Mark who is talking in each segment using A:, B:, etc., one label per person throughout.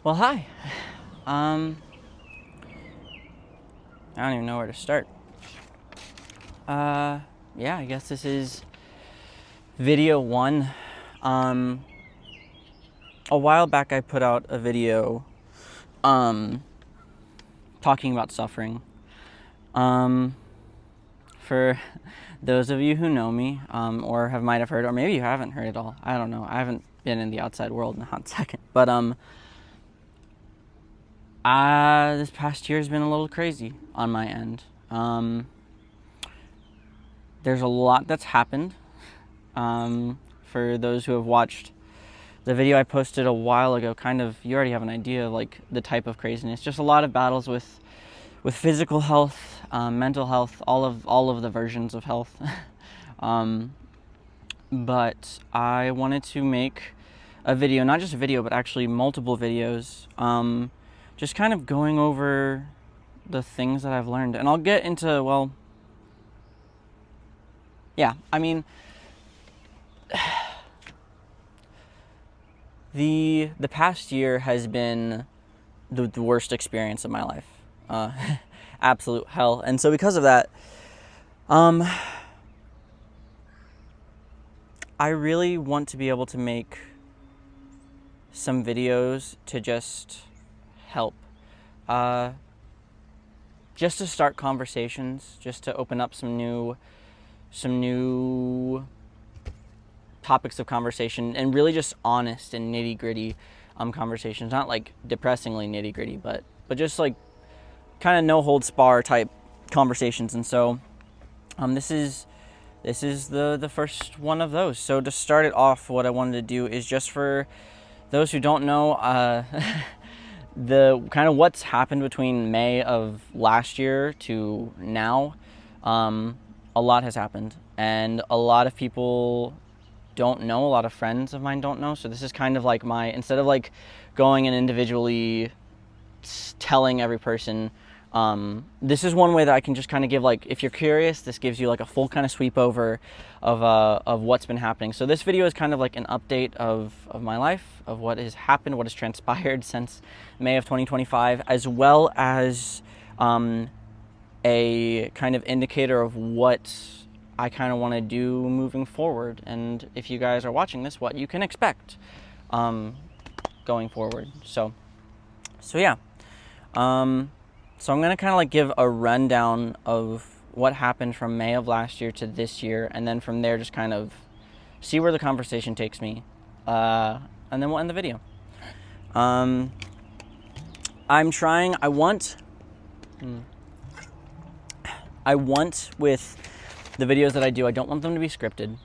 A: Well, hi. I don't even know where to start. Yeah, I guess this is video one. A while back I put out a video, talking about suffering. For those of you who know me, or might have heard, or maybe you haven't heard it all. I don't know. I haven't been in the outside world in a hot second. But, this past year has been a little crazy on my end. There's a lot that's happened. For those who have watched the video I posted a while ago, you already have an idea of like the type of craziness. Just a lot of battles with physical health, mental health, all of the versions of health. But I wanted to make a video, not just a video, but actually multiple videos, just kind of going over the things that I've learned. And I'll get into, well, yeah, I mean, the past year has been the worst experience of my life. Absolute hell. And so because of that, I really want to be able to make some videos to just help. Just to start conversations, just to open up some new topics of conversation, and really just honest and nitty-gritty conversations. Not like depressingly nitty-gritty, but just like kind of no holds bar type conversations. And so this is the first one of those. So to start it off, what I wanted to do is, just for those who don't know, the kind of what's happened between May of last year to now. A lot has happened, and a lot of people don't know. A lot of friends of mine don't know. So this is kind of like instead of like going and individually telling every person, this is one way that I can just kind of give, like, if you're curious, this gives you like a full kind of sweep over of what's been happening. So this video is kind of like an update of my life, of what has happened, what has transpired since May of 2025, as well as a kind of indicator of what I kind of want to do moving forward, and if you guys are watching this, what you can expect going forward. So yeah. So I'm going to kind of like give a rundown of what happened from May of last year to this year, and then from there just kind of see where the conversation takes me, and then we'll end the video. I want with the videos that I do, I don't want them to be scripted,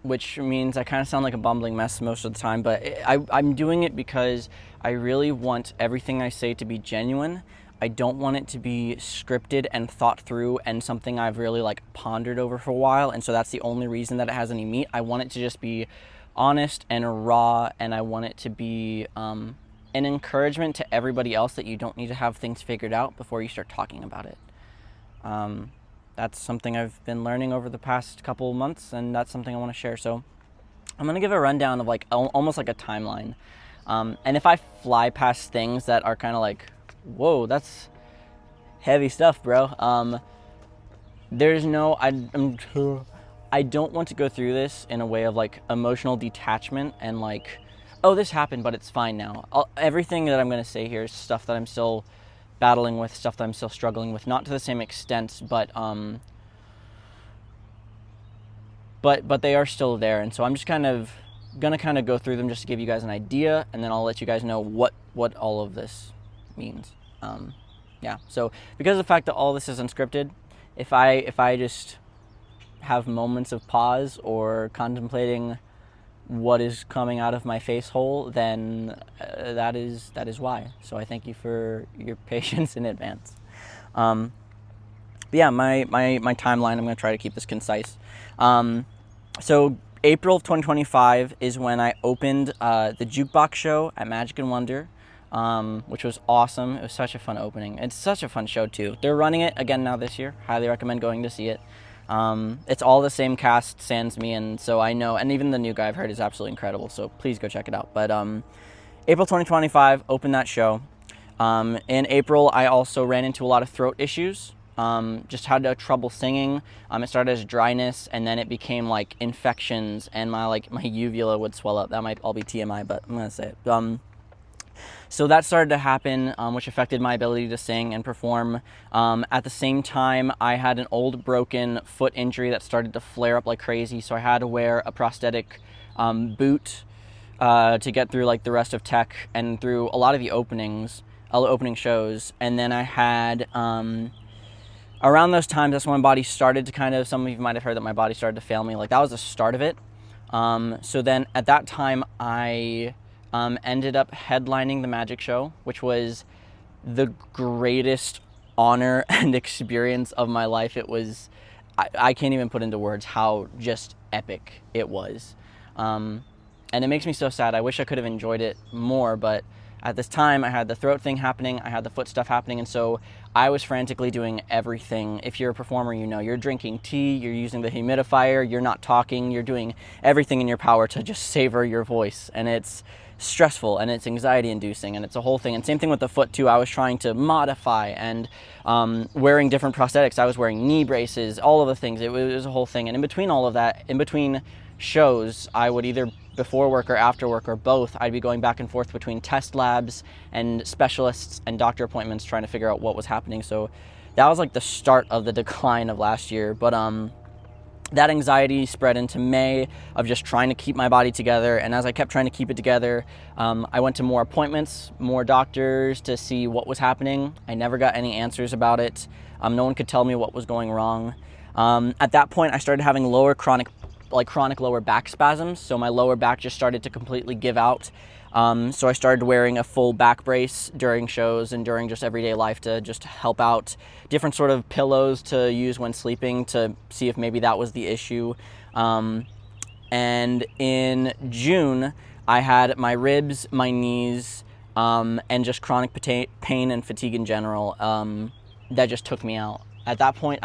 A: which means I kind of sound like a bumbling mess most of the time, but I'm doing it because I really want everything I say to be genuine. I don't want it to be scripted and thought through and something I've really like pondered over for a while, and so that's the only reason that it has any meat. I want it to just be honest and raw, and I want it to be an encouragement to everybody else that you don't need to have things figured out before you start talking about it. That's something I've been learning over the past couple of months, and that's something I want to share. So I'm going to give a rundown of like almost like a timeline. And if I fly past things that are kind of like, whoa, that's heavy stuff, bro. I don't want to go through this in a way of like emotional detachment and like, oh, this happened, but it's fine now. Everything that I'm going to say here is stuff that I'm still battling with, stuff that I'm still struggling with, not to the same extent, but they are still there. And so I'm just gonna go through them just to give you guys an idea, and then I'll let you guys know what all of this means. Yeah. So because of the fact that all this is unscripted, if I just have moments of pause or contemplating what is coming out of my face hole, then that is why. So I thank you for your patience in advance. But yeah, my timeline, I'm going to try to keep this concise. So April of 2025 is when I opened the Jukebox show at Magic and Wonder, which was awesome. It was such a fun opening. It's such a fun show too. They're running it again now this year. Highly recommend going to see it. It's all the same cast, sans me, and so I know, and even the new guy I've heard is absolutely incredible, so please go check it out. But April 2025, opened that show. In April, I also ran into a lot of throat issues. Just had trouble singing. It started as dryness, and then it became like infections, and my uvula would swell up. That might all be TMI, but I'm gonna say it. So that started to happen, which affected my ability to sing and perform. At the same time, I had an old broken foot injury that started to flare up like crazy, so I had to wear a prosthetic boot to get through like the rest of tech and through a lot of the opening shows. And then I had around those times, that's when my body started to kind of, some of you might have heard that my body started to fail me. Like, that was the start of it. So then at that time, I ended up headlining the magic show, which was the greatest honor and experience of my life. It was, I can't even put into words how just epic it was. And it makes me so sad. I wish I could have enjoyed it more, but at this time, I had the throat thing happening, I had the foot stuff happening, and so I was frantically doing everything. If you're a performer, you know, you're drinking tea, you're using the humidifier, you're not talking, you're doing everything in your power to just savor your voice, and it's stressful, and it's anxiety-inducing, and it's a whole thing. And same thing with the foot, too. I was trying to modify and wearing different prosthetics. I was wearing knee braces, all of the things. It was a whole thing, and in between all of that, in between shows, I would either before work or after work or both, I'd be going back and forth between test labs and specialists and doctor appointments trying to figure out what was happening. So that was like the start of the decline of last year. But that anxiety spread into May of just trying to keep my body together. And as I kept trying to keep it together, I went to more appointments, more doctors to see what was happening. I never got any answers about it. No one could tell me what was going wrong. At that point, I started having chronic lower back spasms. So my lower back just started to completely give out. So I started wearing a full back brace during shows and during just everyday life to just help out, different sort of pillows to use when sleeping to see if maybe that was the issue. And in June, I had my ribs, my knees, and just chronic pain and fatigue in general that just took me out. At that point,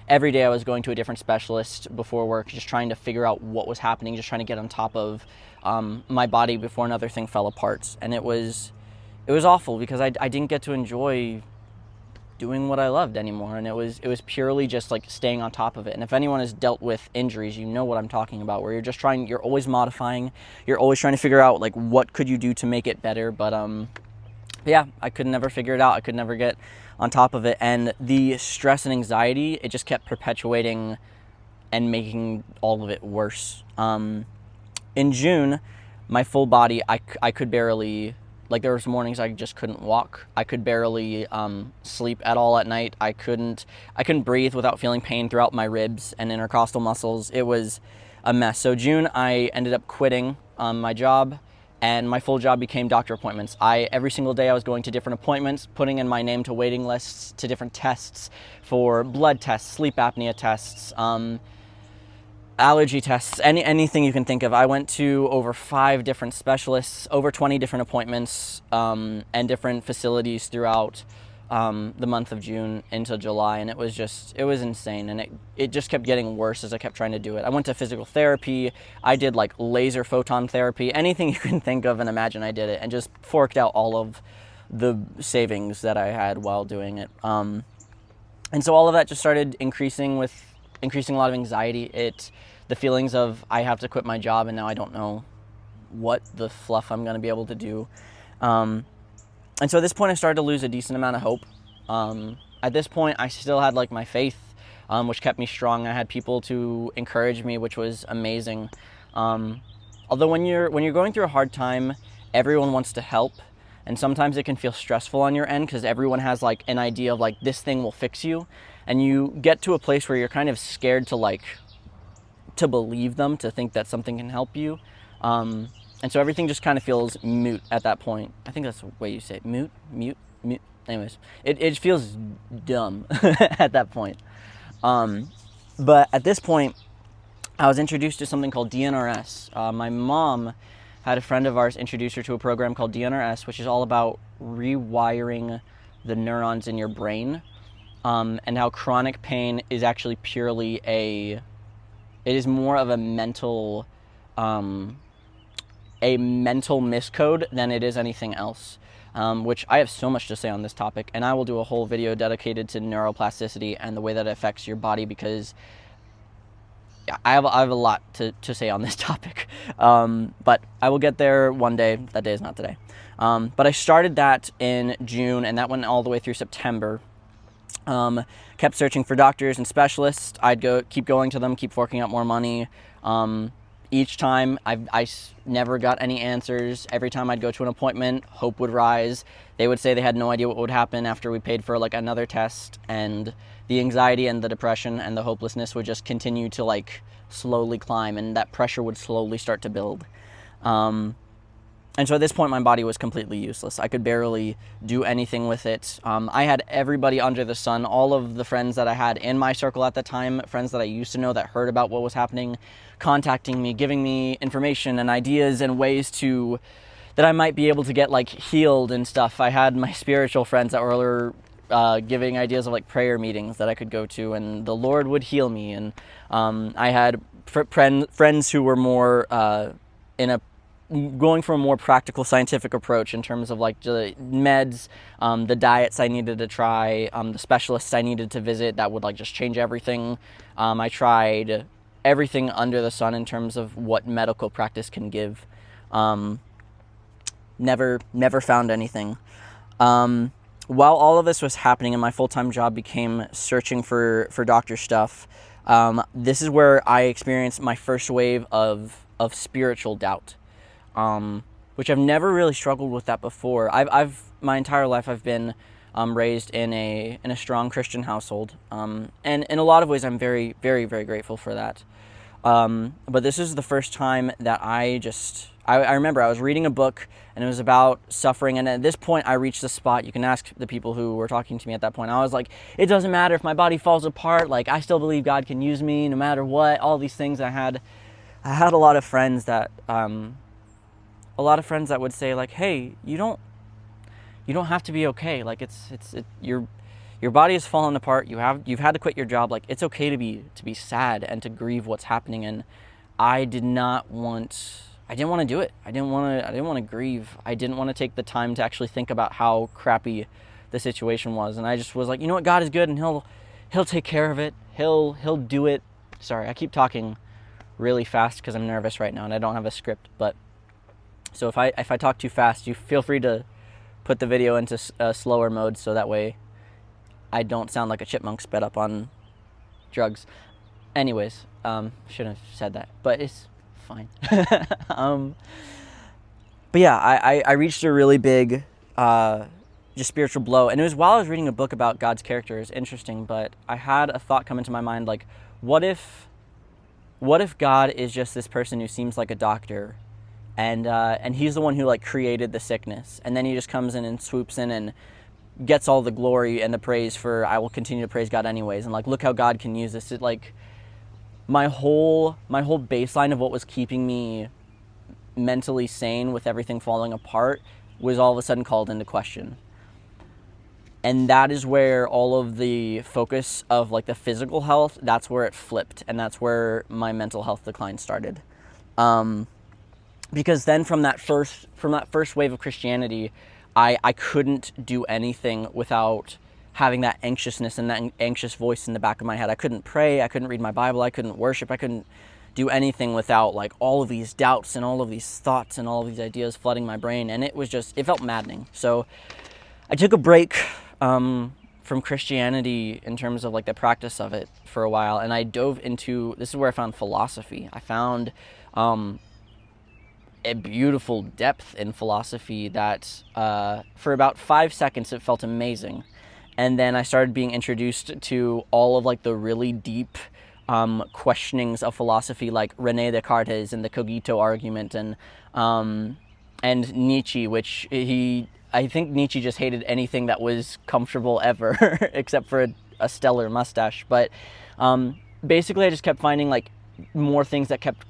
A: every day I was going to a different specialist before work, just trying to figure out what was happening, just trying to get on top of my body before another thing fell apart. And it was awful because I didn't get to enjoy doing what I loved anymore. And it was purely just like staying on top of it. And if anyone has dealt with injuries, you know what I'm talking about, where you're always modifying, you're always trying to figure out like what could you do to make it better. But yeah, I could never figure it out. I could never get on top of it. And the stress and anxiety, it just kept perpetuating and making all of it worse. In June, my full body, I could barely, like there was mornings I just couldn't walk. I could barely sleep at all at night. I couldn't breathe without feeling pain throughout my ribs and intercostal muscles. It was a mess. So June, I ended up quitting my job. And my full job became doctor appointments. Every single day I was going to different appointments, putting in my name to waiting lists, to different tests for blood tests, sleep apnea tests, allergy tests, anything you can think of. I went to over 5 different specialists, over 20 different appointments, and different facilities throughout the month of June into July, and it was insane, and it just kept getting worse as I kept trying to do it. I went to physical therapy, I did like laser photon therapy, anything you can think of and imagine I did it, and just forked out all of the savings that I had while doing it. And so all of that just started increasing a lot of anxiety. The feelings of I have to quit my job and now I don't know what the fluff I'm going to be able to do. And so at this point, I started to lose a decent amount of hope. At this point, I still had like my faith, which kept me strong. I had people to encourage me, which was amazing. Although when you're going through a hard time, everyone wants to help, and sometimes it can feel stressful on your end because everyone has like an idea of like this thing will fix you, and you get to a place where you're kind of scared to believe them, to think that something can help you. And so everything just kind of feels moot at that point. I think that's the way you say it. Moot. Anyways, it feels dumb at that point. But at this point, I was introduced to something called DNRS. My mom had a friend of ours introduce her to a program called DNRS, which is all about rewiring the neurons in your brain, and how chronic pain is actually purely it is more of a mental a mental miscode than it is anything else. Which I have so much to say on this topic, and I will do a whole video dedicated to neuroplasticity and the way that it affects your body, because I have a lot to say on this topic. But I will get there one day. That day is not today. But I started that in June, and that went all the way through September. Kept searching for doctors and specialists. I'd keep going to them, keep forking out more money. Each time I never got any answers. Every time I'd go to an appointment, hope would rise. They would say they had no idea what would happen after we paid for like another test, and the anxiety and the depression and the hopelessness would just continue to like slowly climb, and that pressure would slowly start to build. And so at this point, my body was completely useless. I could barely do anything with it. I had everybody under the sun, all of the friends that I had in my circle at the time, friends that I used to know that heard about what was happening, contacting me, giving me information and ideas and ways that I might be able to get like healed and stuff. I had my spiritual friends that were giving ideas of like prayer meetings that I could go to, and the Lord would heal me. And I had friends who were more going for a more practical scientific approach in terms of like the meds, the diets I needed to try, the specialists I needed to visit that would like just change everything. I tried everything under the sun in terms of what medical practice can give. Never found anything. While all of this was happening and my full-time job became searching for doctor stuff, this is where I experienced my first wave of spiritual doubt. Which I've never really struggled with that before. I've my entire life I've been raised in a strong Christian household, and in a lot of ways I'm very, very, very grateful for that. But this is the first time that I remember I was reading a book, and it was about suffering, and at this point I reached the spot. You can ask the people who were talking to me at that point. I was like, it doesn't matter if my body falls apart, like I still believe God can use me no matter what. All these things. I had a lot of friends that would say like, hey, you don't have to be okay. Like your body has fallen apart. You've had to quit your job. Like it's okay to be sad and to grieve what's happening. And I didn't want to do it. I didn't want to grieve. I didn't want to take the time to actually think about how crappy the situation was. And I just was like, you know what, God is good, and he'll take care of it. He'll do it. Sorry, I keep talking really fast because I'm nervous right now and I don't have a script, but so if I talk too fast, you feel free to put the video into slower mode, so that way I don't sound like a chipmunk sped up on drugs. Anyways, shouldn't have said that, but it's fine. But yeah, I reached a really big just spiritual blow, and it was while I was reading a book about God's character. It's interesting, but I had a thought come into my mind, like, what if God is just this person who seems like a doctor, and he's the one who like created the sickness, and then he just comes in and swoops in and gets all the glory and the praise for, I will continue to praise God anyways, and like, look how God can use this. It like my whole baseline of what was keeping me mentally sane with everything falling apart was all of a sudden called into question. And that is where all of the focus of like the physical health, that's where it flipped, and that's where my mental health decline started. Because then from that first wave of Christianity, I couldn't do anything without having that anxiousness and that anxious voice in the back of my head. I couldn't pray, I couldn't read my Bible, I couldn't worship, I couldn't do anything without like all of these doubts and all of these thoughts and all of these ideas flooding my brain, and it felt maddening. So I took a break from Christianity in terms of like the practice of it for a while, and I dove into, this is where I found philosophy. I found a beautiful depth in philosophy that for about 5 seconds it felt amazing, and then I started being introduced to all of like the really deep questionings of philosophy, like René Descartes and the cogito argument, and Nietzsche, which I think Nietzsche just hated anything that was comfortable ever except for a stellar mustache. But basically I just kept finding like more things that kept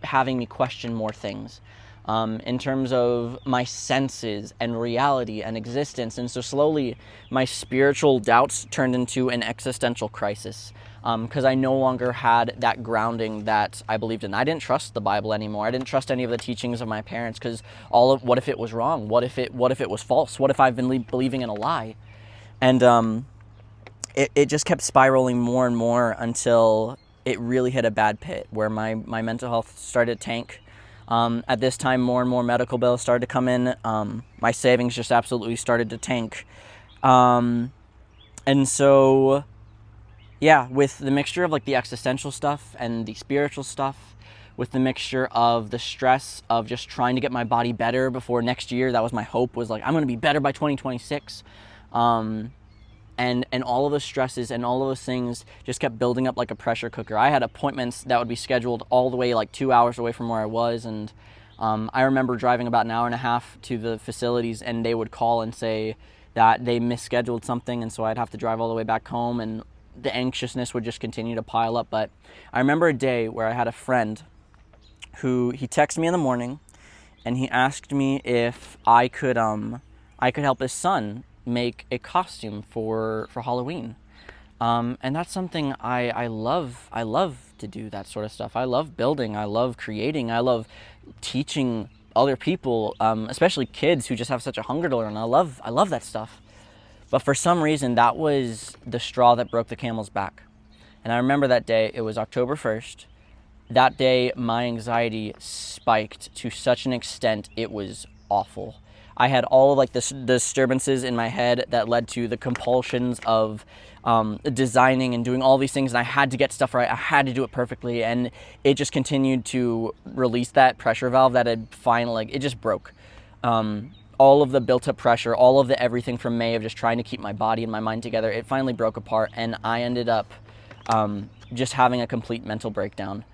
A: having me question more things in terms of my senses and reality and existence. And so slowly my spiritual doubts turned into an existential crisis. because I no longer had that grounding that I believed in. I didn't trust the Bible anymore. I didn't trust any of the teachings of my parents, because what if it was wrong? What if it was false? What if I've been believing in a lie? And it just kept spiraling more and more until it really hit a bad pit where my mental health started to tank. At this time, more and more medical bills started to come in. My savings just absolutely started to tank. And so, yeah, with the mixture of like the existential stuff and the spiritual stuff, with the mixture of the stress of just trying to get my body better before next year, that was my hope, was like, I'm going to be better by 2026. And all of the stresses and all of those things just kept building up like a pressure cooker. I had appointments that would be scheduled all the way like 2 hours away from where I was. And I remember driving about an hour and a half to the facilities, and they would call and say that they misscheduled something. And so I'd have to drive all the way back home, and the anxiousness would just continue to pile up. But I remember a day where I had a friend who, he texted me in the morning, and he asked me if I could help his son make a costume for Halloween. And that's something I love to do, that sort of stuff. I love building, I love creating, I love teaching other people, especially kids who just have such a hunger to learn. I love that stuff. But for some reason, that was the straw that broke the camel's back. And I remember that day, it was October 1st. That day, my anxiety spiked to such an extent, it was awful. I had all of like the disturbances in my head that led to the compulsions of designing and doing all these things, and I had to get stuff right. I had to do it perfectly, and it just continued to release that pressure valve that had finally, like, it just broke. All of the built-up pressure, all of the everything from May of just trying to keep my body and my mind together, it finally broke apart, and I ended up just having a complete mental breakdown.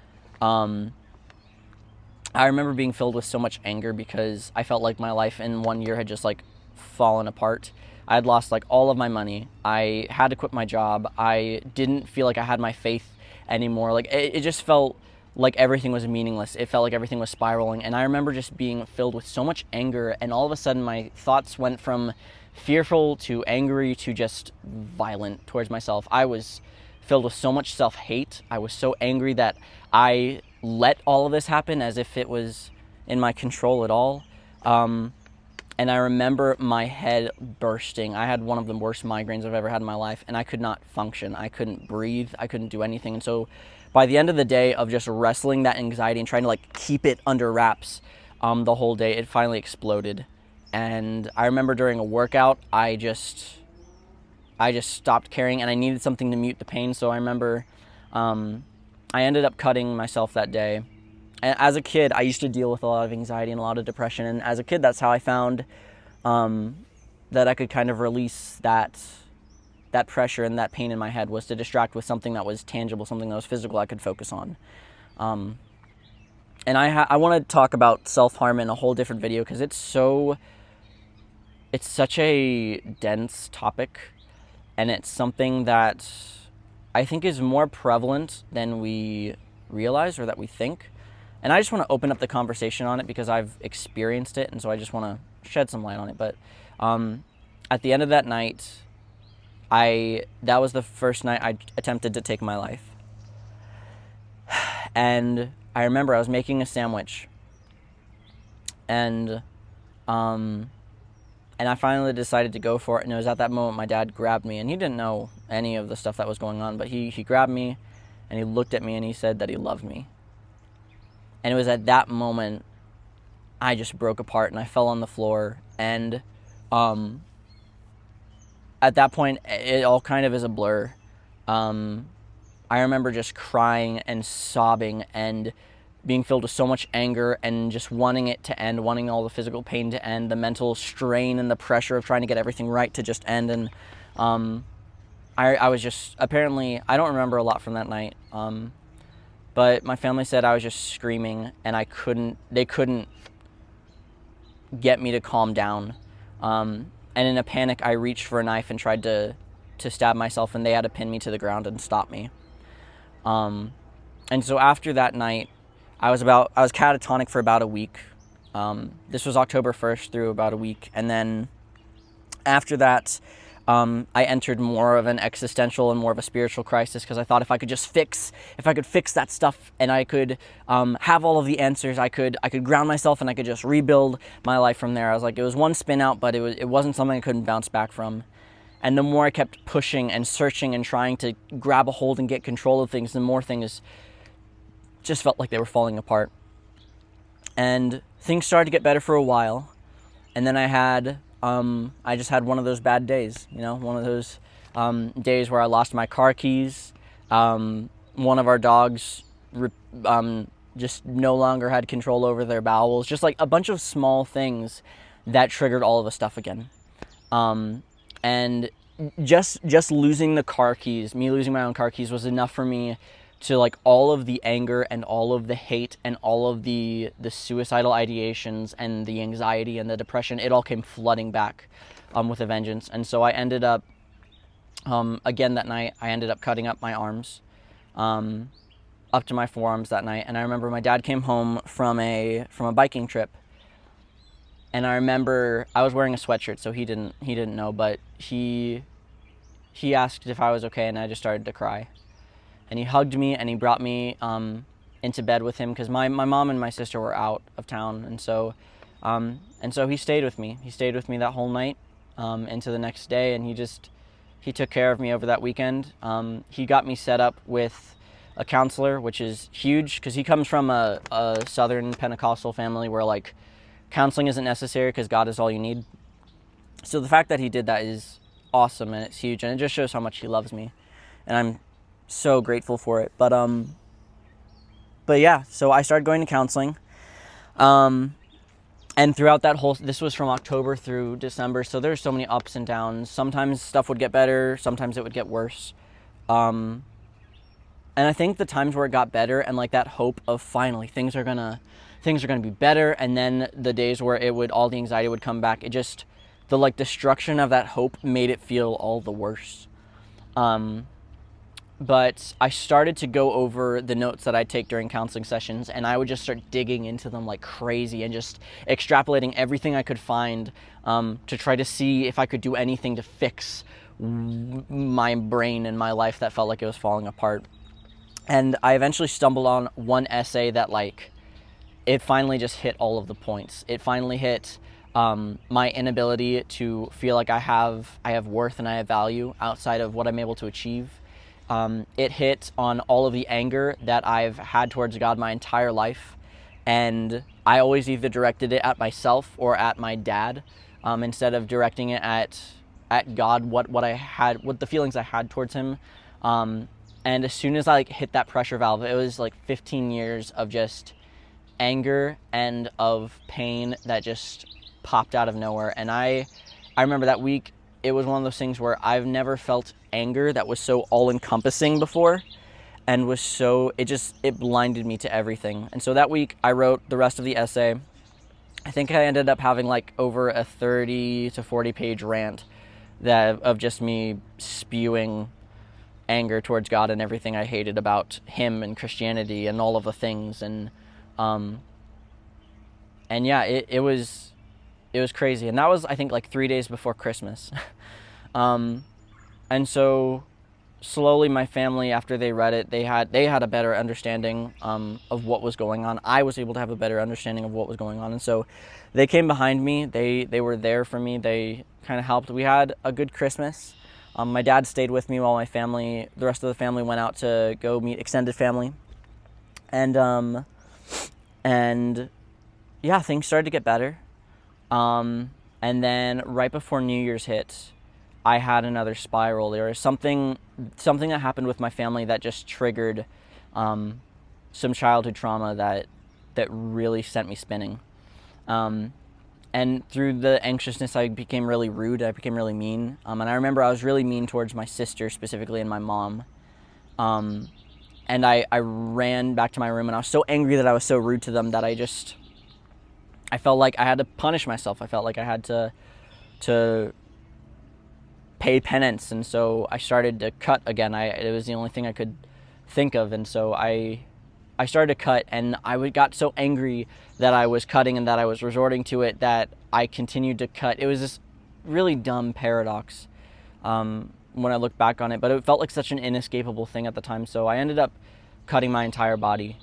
A: I remember being filled with so much anger because I felt like my life in 1 year had just like fallen apart. I had lost like all of my money. I had to quit my job. I didn't feel like I had my faith anymore. Like it just felt like everything was meaningless. It felt like everything was spiraling. And I remember just being filled with so much anger, and all of a sudden my thoughts went from fearful to angry to just violent towards myself. I was filled with so much self-hate. I was so angry that I let all of this happen as if it was in my control at all. And I remember my head bursting. I had one of the worst migraines I've ever had in my life, and I could not function. I couldn't breathe. I couldn't do anything. And so by the end of the day of just wrestling that anxiety and trying to like keep it under wraps the whole day, it finally exploded. And I remember during a workout, I just stopped caring, and I needed something to mute the pain. So I remember I ended up cutting myself that day. And as a kid, I used to deal with a lot of anxiety and a lot of depression. And as a kid, that's how I found that I could kind of release that pressure and that pain in my head, was to distract with something that was tangible, something that was physical I could focus on. And I want to talk about self-harm in a whole different video, because it's such a dense topic, and it's something that I think is more prevalent than we realize or that we think. And I just want to open up the conversation on it because I've experienced it, and so I just want to shed some light on it. But at the end of that night, that was the first night I attempted to take my life. And I remember I was making a sandwich, and I finally decided to go for it. And it was at that moment my dad grabbed me, and he didn't know any of the stuff that was going on, but he grabbed me, and he looked at me, and he said that he loved me. And it was at that moment I just broke apart, and I fell on the floor. And at that point, it all kind of is a blur. I remember just crying and sobbing and being filled with so much anger and just wanting it to end, wanting all the physical pain to end, the mental strain and the pressure of trying to get everything right to just end. And I was just, apparently, I don't remember a lot from that night, but my family said I was just screaming, and they couldn't get me to calm down. And in a panic, I reached for a knife and tried to stab myself, and they had to pin me to the ground and stop me. And so after that night, I was catatonic for about a week. This was October 1st through about a week. And then after that, I entered more of an existential and more of a spiritual crisis, because I thought if I could fix that stuff, and I could have all of the answers, I could ground myself and I could just rebuild my life from there. I was like, it was one spin out, but it wasn't something I couldn't bounce back from. And the more I kept pushing and searching and trying to grab a hold and get control of things, the more things just felt like they were falling apart. And things started to get better for a while. And then I just had one of those bad days, one of those days where I lost my car keys. One of our dogs just no longer had control over their bowels. Just like a bunch of small things that triggered all of the stuff again. And just losing the car keys, me losing my own car keys, was enough for me to, like, all of the anger and all of the hate and all of the suicidal ideations and the anxiety and the depression, it all came flooding back with a vengeance. And so I ended up, again that night, I ended up cutting up my arms up to my forearms that night. And I remember my dad came home from a biking trip. And I remember I was wearing a sweatshirt, so he didn't know, but he asked if I was okay, and I just started to cry. And he hugged me, and he brought me into bed with him, because my mom and my sister were out of town, and so he stayed with me. He stayed with me that whole night into the next day, and he took care of me over that weekend. He got me set up with a counselor, which is huge, because he comes from a Southern Pentecostal family where, like, counseling isn't necessary because God is all you need. So the fact that he did that is awesome, and it's huge, and it just shows how much he loves me, and I'm so grateful for it. But yeah, so I started going to counseling, and throughout this was from October through December, so there's so many ups and downs. Sometimes stuff would get better, sometimes it would get worse, and I think the times where it got better, and like that hope of finally things are gonna be better, and then the days where all the anxiety would come back, the destruction of that hope made it feel all the worse. But I started to go over the notes that I take during counseling sessions, and I would just start digging into them like crazy and just extrapolating everything I could find to try to see if I could do anything to fix my brain and my life that felt like it was falling apart. And I eventually stumbled on one essay that, like, it finally just hit all of the points. It finally hit my inability to feel like I have worth and I have value outside of what I'm able to achieve. It hit on all of the anger that I've had towards God my entire life, and I always either directed it at myself or at my dad, instead of directing it at God, what the feelings I had towards him. And as soon as I hit that pressure valve, it was like 15 years of just anger and of pain that just popped out of nowhere. And I remember that week, it was one of those things where I've never felt anger that was so all-encompassing before, and it blinded me to everything. And so that week I wrote the rest of the essay. I think I ended up having like over a 30 to 40 page rant of just me spewing anger towards God and everything I hated about him and Christianity and all of the things. And yeah, it was crazy. And that was, I think, like 3 days before Christmas. And so slowly my family, after they read it, they had a better understanding of what was going on. I was able to have a better understanding of what was going on. And so they came behind me. They were there for me. They kind of helped. We had a good Christmas. My dad stayed with me while the rest of the family went out to go meet extended family. And yeah, things started to get better. And then right before New Year's hit, I had another spiral. There was something that happened with my family that just triggered some childhood trauma that really sent me spinning. And through the anxiousness, I became really rude. I became really mean. And I remember I was really mean towards my sister specifically and my mom. And I ran back to my room, and I was so angry that I was so rude to them that I felt like I had to punish myself. I felt like I had to pay penance. And so I started to cut again. It was the only thing I could think of. And so I started to cut, and I got so angry that I was cutting and that I was resorting to it that I continued to cut. It was this really dumb paradox. when I look back on it, but it felt like such an inescapable thing at the time. So I ended up cutting my entire body,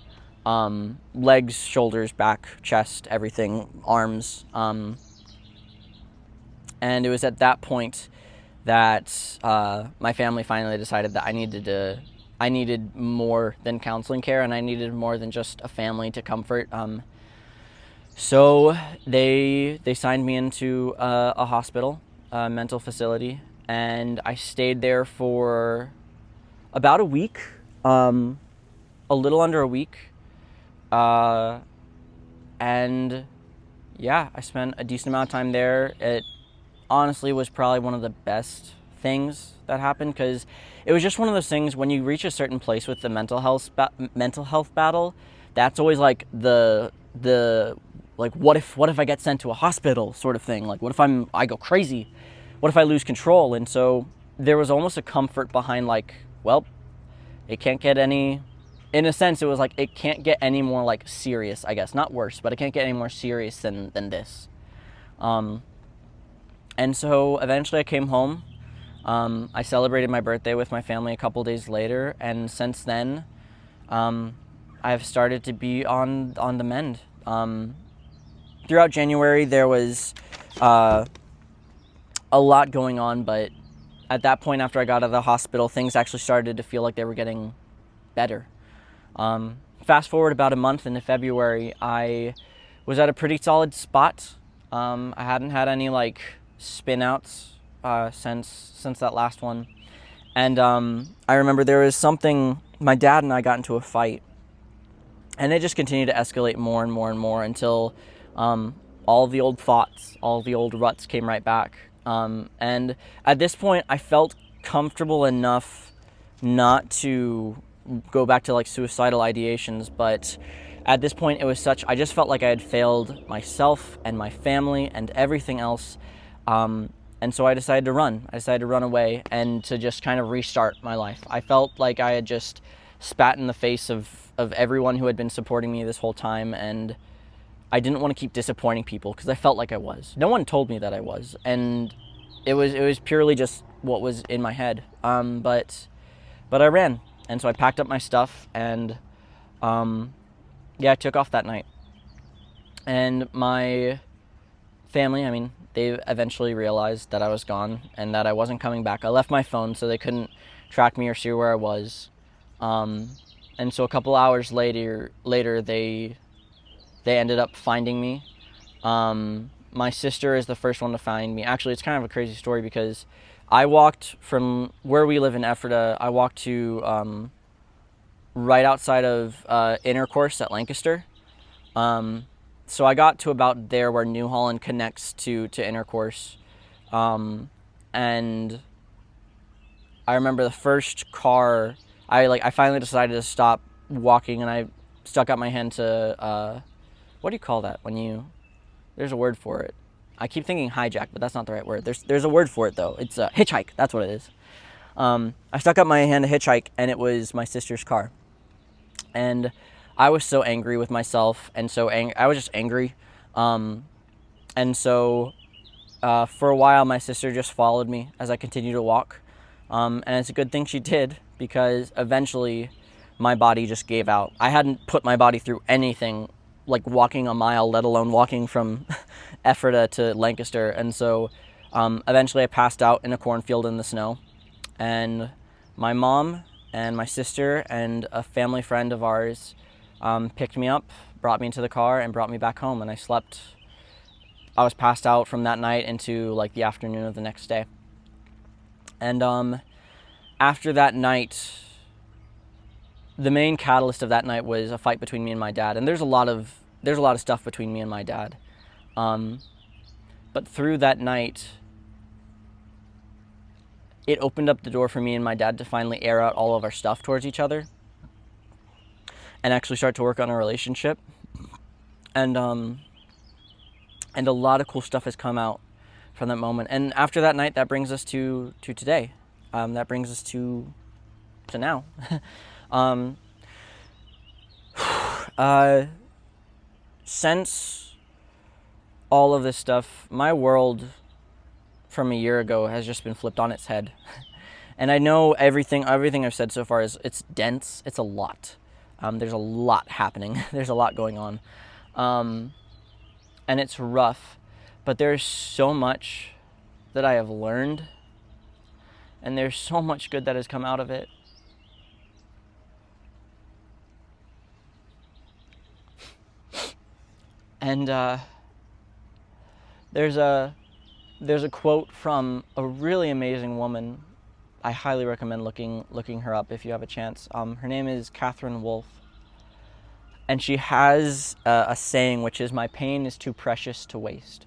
A: legs, shoulders, back, chest, everything, arms. And it was at that point that my family finally decided that I needed more than counseling care, and I needed more than just a family to comfort. So they signed me into a hospital, a mental facility, and I stayed there for about a week, a little under a week. And yeah, I spent a decent amount of time there. It honestly was probably one of the best things that happened, because it was just one of those things when you reach a certain place with the mental health battle, that's always like the like what if I get sent to a hospital sort of thing, like what if I go crazy, what if I lose control? And so there was almost a comfort behind, like, well, it can't get any, in a sense it was like it can't get any more like serious, I guess, not worse, but it can't get any more serious than this. And so eventually I came home. I celebrated my birthday with my family a couple days later, and since then, I've started to be on the mend. Throughout January, there was a lot going on, but at that point, after I got out of the hospital, things actually started to feel like they were getting better. Fast forward about a month into February, I was at a pretty solid spot. I hadn't had any like spin outs since that last one. And I remember there was something, my dad and I got into a fight, and it just continued to escalate more and more and more until all the old thoughts, all the old ruts came right back. And at this point, I felt comfortable enough not to go back to like suicidal ideations, but at this point it was I just felt like I had failed myself and my family and everything else. And so I decided to run. I decided to run away and to just kind of restart my life. I felt like I had just spat in the face of everyone who had been supporting me this whole time, and I didn't want to keep disappointing people because I felt like I was. No one told me that I was, and it was purely just what was in my head. But I ran, and so I packed up my stuff, and I took off that night. And my family, they eventually realized that I was gone and that I wasn't coming back. I left my phone so they couldn't track me or see where I was. And so a couple hours later they ended up finding me. My sister is the first one to find me. Actually, it's kind of a crazy story because I walked from where we live in Ephrata, I walked to right outside of Intercourse at Lancaster. So I got to about there where New Holland connects to Intercourse. And I remember the first car, I finally decided to stop walking, and I stuck out my hand to, what do you call that when there's a word for it. I keep thinking hijack, but that's not the right word. There's a word for it though. It's a hitchhike, that's what it is. I stuck out my hand to hitchhike, and it was my sister's car. And I was so angry with myself, and I was just angry. And so for a while, my sister just followed me as I continued to walk. And it's a good thing she did, because eventually my body just gave out. I hadn't put my body through anything like walking a mile, let alone walking from Ephrata to Lancaster. And so eventually I passed out in a cornfield in the snow. And my mom and my sister and a family friend of ours picked me up, brought me into the car, and brought me back home. And I was passed out from that night into like the afternoon of the next day. And after that night, the main catalyst of that night was a fight between me and my dad. And there's a lot of stuff between me and my dad. But through that night, it opened up the door for me and my dad to finally air out all of our stuff towards each other and actually start to work on a relationship. And a lot of cool stuff has come out from that moment. And after that night, that brings us to today. That brings us to now. Since all of this stuff, my world from a year ago has just been flipped on its head. And I know everything I've said so far it's dense. It's a lot. There's a lot happening. There's a lot going on. And it's rough, but there's so much that I have learned, and there's so much good that has come out of it. And there's a quote from a really amazing woman. I highly recommend looking her up if you have a chance. Her name is Catherine Wolfe, and she has a saying, which is, "My pain is too precious to waste."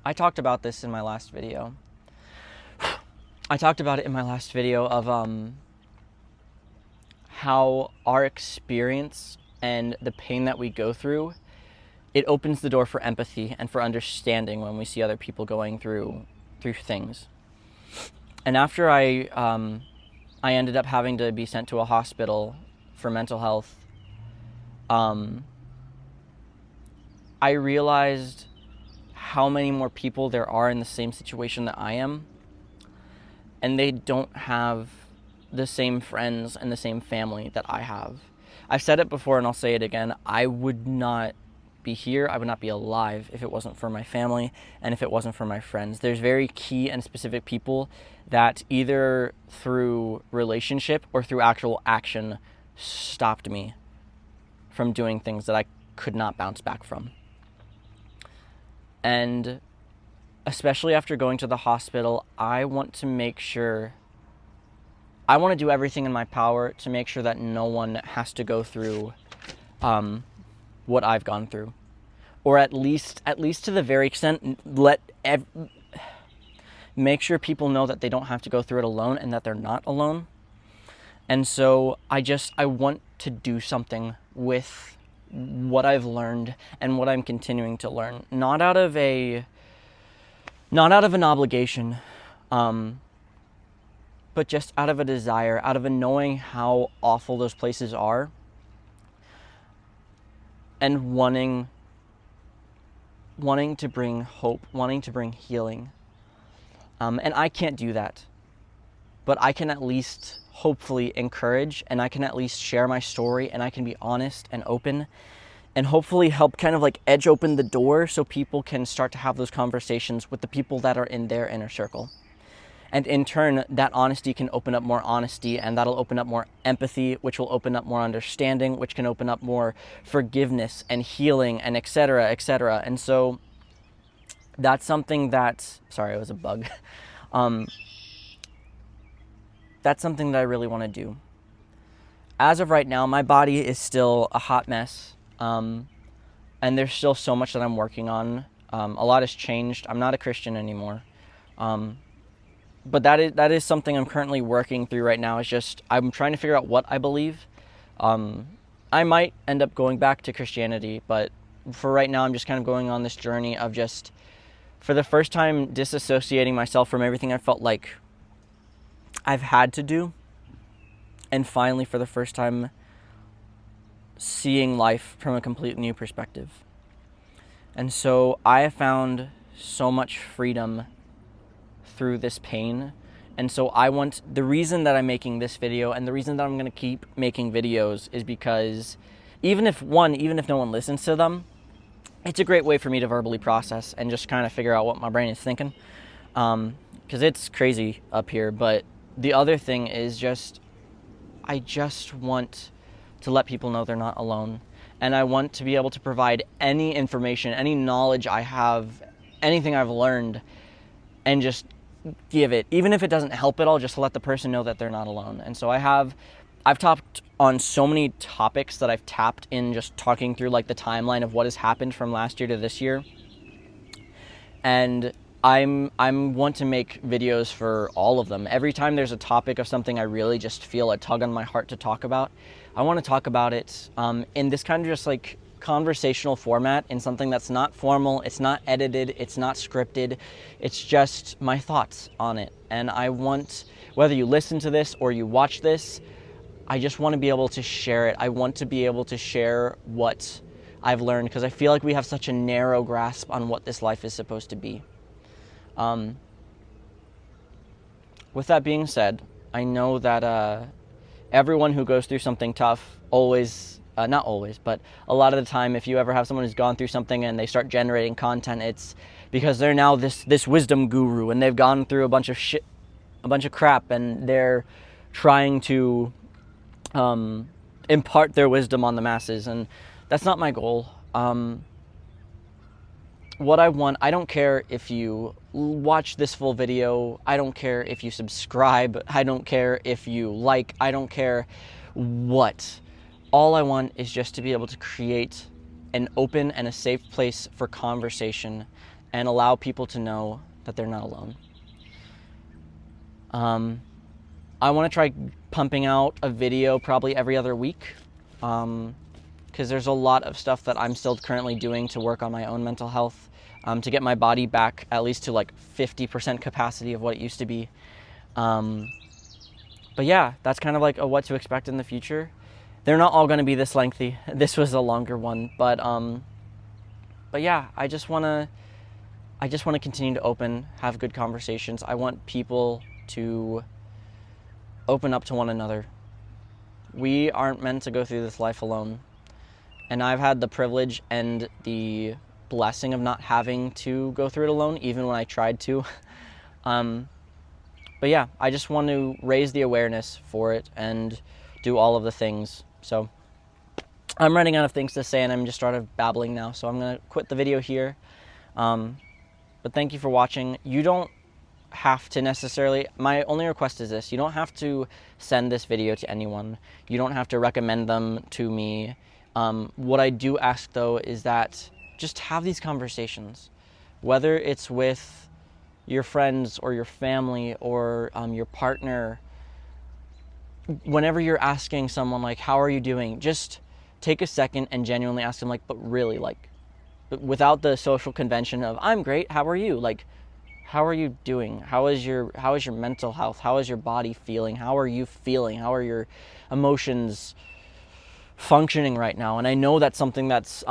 A: I talked about this in my last video. Of how our experience and the pain that we go through, it opens the door for empathy and for understanding when we see other people going through things. And after I ended up having to be sent to a hospital for mental health, I realized how many more people there are in the same situation that I am, and they don't have the same friends and the same family that I have. I've said it before and I'll say it again. I would not be here, I would not be alive if it wasn't for my family and if it wasn't for my friends. There's very key and specific people that either through relationship or through actual action stopped me from doing things that I could not bounce back from. And especially after going to the hospital, I want to do everything in my power to make sure that no one has to go through what I've gone through, or at least to the very extent, make sure people know that they don't have to go through it alone and that they're not alone. And so I want to do something with what I've learned and what I'm continuing to learn, not out of an obligation, but just out of a desire, out of a knowing how awful those places are, and wanting to bring hope, wanting to bring healing. And I can't do that, but I can at least hopefully encourage, and I can at least share my story, and I can be honest and open, and hopefully help kind of like edge open the door so people can start to have those conversations with the people that are in their inner circle. And in turn, that honesty can open up more honesty, and that'll open up more empathy, which will open up more understanding, which can open up more forgiveness and healing, and et cetera, et cetera. And so that's something that, sorry, it was a bug. That's something that I really want to do. As of right now, my body is still a hot mess. And there's still so much that I'm working on. A lot has changed. I'm not a Christian anymore. But that is something I'm currently working through right now. It's just, I'm trying to figure out what I believe. I might end up going back to Christianity, but for right now, I'm just kind of going on this journey of just, for the first time, disassociating myself from everything I felt like I've had to do. And finally, for the first time, seeing life from a completely new perspective. And so I have found so much freedom through this pain. And so the reason that I'm making this video, and the reason that I'm going to keep making videos, is because even if no one listens to them, it's a great way for me to verbally process and just kind of figure out what my brain is thinking. Because it's crazy up here. But the other thing is I just want to let people know they're not alone. And I want to be able to provide any information, any knowledge I have, anything I've learned, and just give it, even if it doesn't help at all, just to let the person know that they're not alone. And so I've talked on so many topics that I've tapped in, just talking through like the timeline of what has happened from last year to this year. And I want to make videos for all of them. Every time there's a topic of something I really just feel a tug on my heart to talk about, I want to talk about it in this kind of just like conversational format, in something that's not formal, it's not edited, it's not scripted, it's just my thoughts on it. And I want, whether you listen to this or you watch this, I just want to be able to share it. I want to be able to share what I've learned, because I feel like we have such a narrow grasp on what this life is supposed to be. With that being said, I know that everyone who goes through something tough always, not always, but a lot of the time, if you ever have someone who's gone through something and they start generating content, it's because they're now this wisdom guru, and they've gone through a bunch of shit, a bunch of crap, and they're trying to impart their wisdom on the masses, and that's not my goal. What I want, I don't care if you watch this full video, I don't care if you subscribe, I don't care if you like, I don't care what. All I want is just to be able to create an open and a safe place for conversation and allow people to know that they're not alone. I want to try pumping out a video probably every other week, because there's a lot of stuff that I'm still currently doing to work on my own mental health, to get my body back at least to like 50% capacity of what it used to be. But yeah, that's kind of like a what to expect in the future. They're not all going to be this lengthy. This was a longer one, but yeah, I just want to continue to have good conversations. I want people to open up to one another. We aren't meant to go through this life alone. And I've had the privilege and the blessing of not having to go through it alone, even when I tried to. But yeah, I just want to raise the awareness for it and do all of the things. So I'm running out of things to say, and I'm just started babbling now, so I'm going to quit the video here. But thank you for watching. You don't have to necessarily, my only request is this: you don't have to send this video to anyone. You don't have to recommend them to me. What I do ask though is that just have these conversations, whether it's with your friends or your family or your partner. Whenever you're asking someone like, how are you doing, just take a second and genuinely ask them, like, but really, like, without the social convention of I'm great, how are you? Like, how are you doing? How is your mental health? How is your body feeling? How are you feeling? How are your emotions functioning right now? And I know that's something that's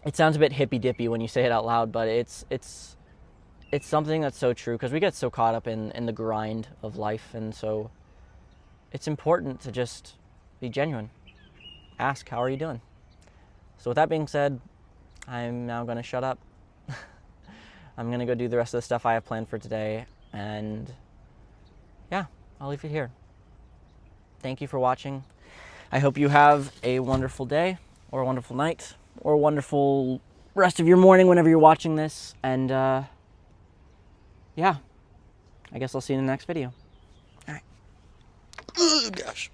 A: it sounds a bit hippy-dippy when you say it out loud, but it's something that's so true, because we get so caught up in the grind of life, and so it's important to just be genuine. Ask, how are you doing? So with that being said, I'm now going to shut up. I'm going to go do the rest of the stuff I have planned for today, and yeah, I'll leave it here. Thank you for watching. I hope you have a wonderful day, or a wonderful night, or a wonderful rest of your morning whenever you're watching this, and yeah, I guess I'll see you in the next video. All right. Oh, gosh.